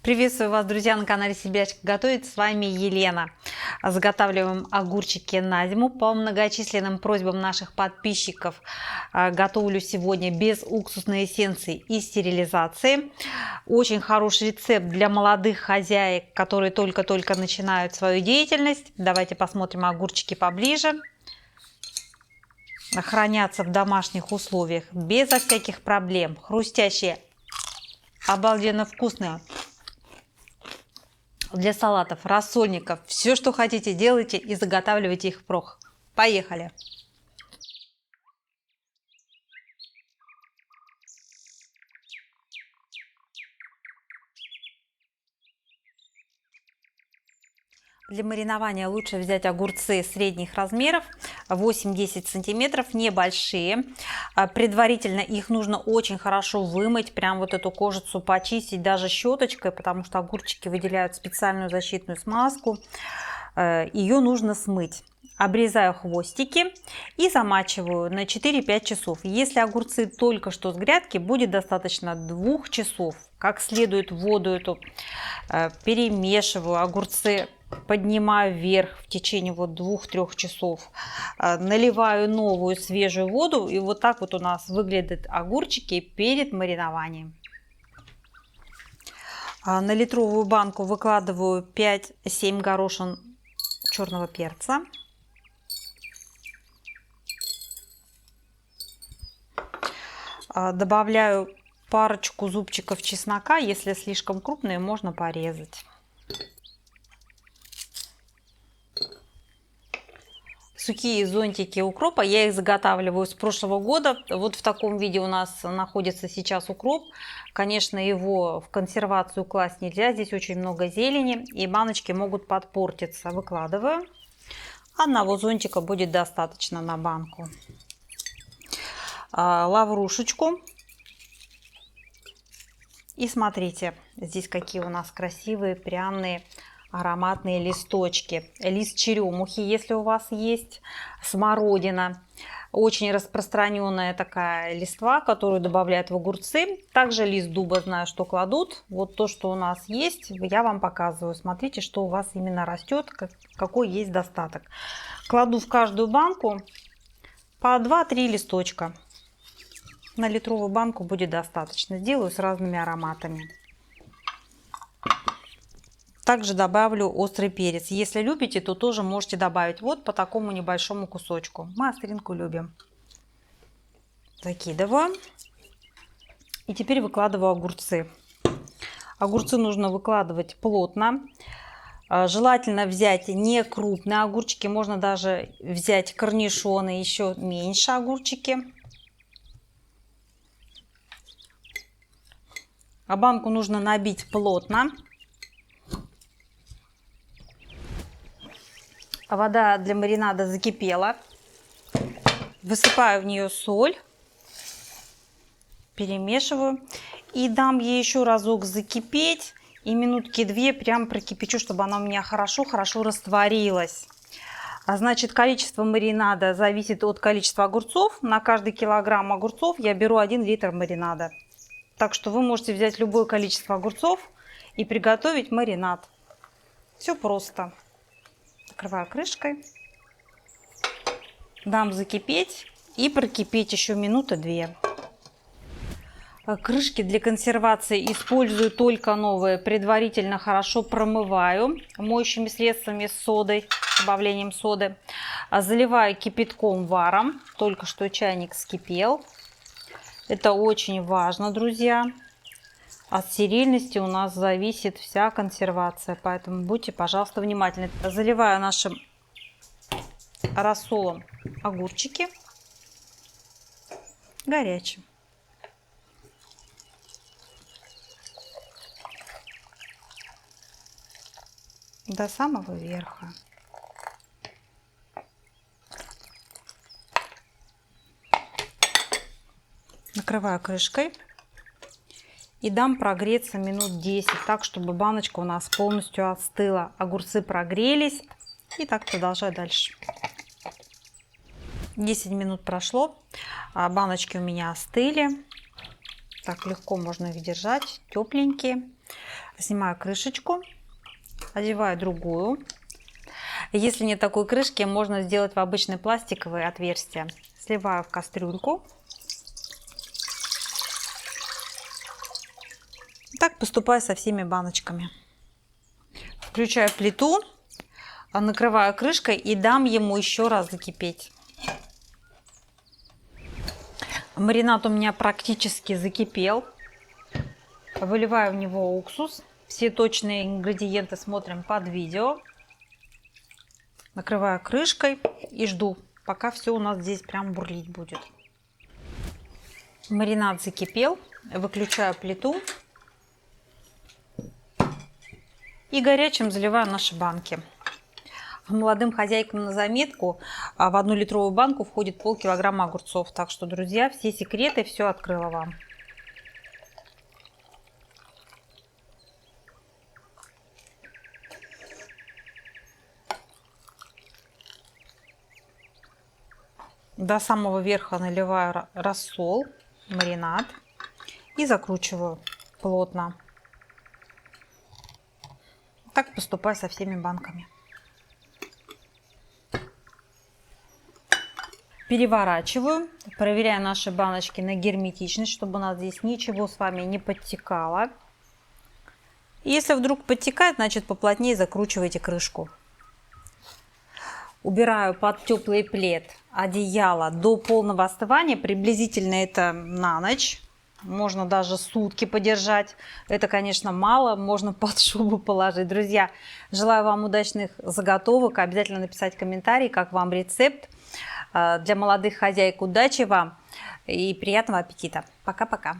Приветствую вас, друзья, на канале Сибирячка готовит. С вами Елена. Заготавливаем огурчики на зиму. По многочисленным просьбам наших подписчиков готовлю сегодня без уксусной эссенции и стерилизации. Очень хороший рецепт для молодых хозяек, которые только-только начинают свою деятельность. Давайте посмотрим огурчики поближе. Хранятся в домашних условиях безо всяких проблем. Хрустящие, обалденно вкусные. Для салатов, рассольников, все, что хотите, делайте и заготавливайте их впрок. Поехали! Для маринования лучше взять огурцы средних размеров, 8-10 сантиметров, небольшие. Предварительно их нужно очень хорошо вымыть, прям вот эту кожицу почистить даже щеточкой, потому что огурчики выделяют специальную защитную смазку. Ее нужно смыть. Обрезаю хвостики и замачиваю на 4-5 часов. Если огурцы только что с грядки, будет достаточно 2 часов. Как следует воду эту перемешиваю, огурцы поднимаю вверх в течение вот 2-3 часов, наливаю новую свежую воду, и вот так вот у нас выглядят огурчики перед маринованием. На литровую банку выкладываю 5-7 горошин черного перца. Добавляю парочку зубчиков чеснока, если слишком крупные, можно порезать. Сухие зонтики укропа, я их заготавливаю с прошлого года. Вот в таком виде у нас находится сейчас укроп. Конечно, его в консервацию класть нельзя, здесь очень много зелени, и баночки могут подпортиться. Выкладываю. Одного зонтика будет достаточно на банку. Лаврушечку. И смотрите, здесь какие у нас красивые, пряные, ароматные листочки. Лист черемухи, если у вас есть, смородина. Очень распространенная такая листва, которую добавляют в огурцы. Также лист дуба, знаю, что кладут. Вот то, что у нас есть, я вам показываю. Смотрите, что у вас именно растет, какой есть достаток. Кладу в каждую банку по 2-3 листочка. На литровую банку будет достаточно. Сделаю с разными ароматами. Также добавлю острый перец. Если любите, то тоже можете добавить вот по такому небольшому кусочку. Мы остринку любим. Закидываю. И теперь выкладываю огурцы. Огурцы нужно выкладывать плотно. Желательно взять не крупные огурчики. Можно даже взять корнишоны, еще меньше огурчики. А банку нужно набить плотно. Вода для маринада закипела. Высыпаю в нее соль. Перемешиваю. И дам ей еще разок закипеть. И минутки 2 прям прокипячу, чтобы она у меня хорошо растворилась. Значит, количество маринада зависит от количества огурцов. На каждый килограмм огурцов я беру 1 литр маринада. Так что вы можете взять любое количество огурцов и приготовить маринад. Все просто. Накрываю крышкой. Дам закипеть и прокипеть еще минуты 2. Крышки для консервации использую только новые. Предварительно хорошо промываю моющими средствами с содой, с добавлением соды. Заливаю кипятком варом. Только что чайник вскипел. Это очень важно, друзья. От стерильности у нас зависит вся консервация, поэтому будьте, пожалуйста, внимательны. Заливаю нашим рассолом огурчики горячим. До самого верха. Накрываю крышкой. И дам прогреться минут 10, так, чтобы баночка у нас полностью остыла. Огурцы прогрелись. И так продолжаю дальше. 10 минут прошло. Баночки у меня остыли. Так легко можно их держать. Тепленькие. Снимаю крышечку, одеваю другую. Если нет такой крышки, можно сделать в обычные пластиковые отверстия. Сливаю в кастрюльку. Так поступаю со всеми баночками. Включаю плиту, накрываю крышкой и дам ему еще раз закипеть. Маринад у меня практически закипел. Выливаю в него уксус. Все точные ингредиенты смотрим под видео. Накрываю крышкой и жду, пока все у нас здесь прям бурлить будет. Маринад закипел. Выключаю плиту. И горячим заливаю наши банки. Молодым хозяйкам на заметку: в 1-литровую банку входит полкилограмма огурцов. Так что, друзья, все секреты, все открыла вам. До самого верха наливаю рассол, маринад и закручиваю плотно. Так поступаю со всеми банками. Переворачиваю, проверяю наши баночки на герметичность, чтобы у нас здесь ничего с вами не подтекало. Если вдруг подтекает, значит поплотнее закручивайте крышку. Убираю под теплый плед одеяло до полного остывания, приблизительно это на ночь. Можно даже сутки подержать. Это, конечно, мало, можно под шубу положить. Друзья, желаю вам удачных заготовок. Обязательно написать комментарий, как вам рецепт. Для молодых хозяек удачи вам и приятного аппетита. Пока-пока.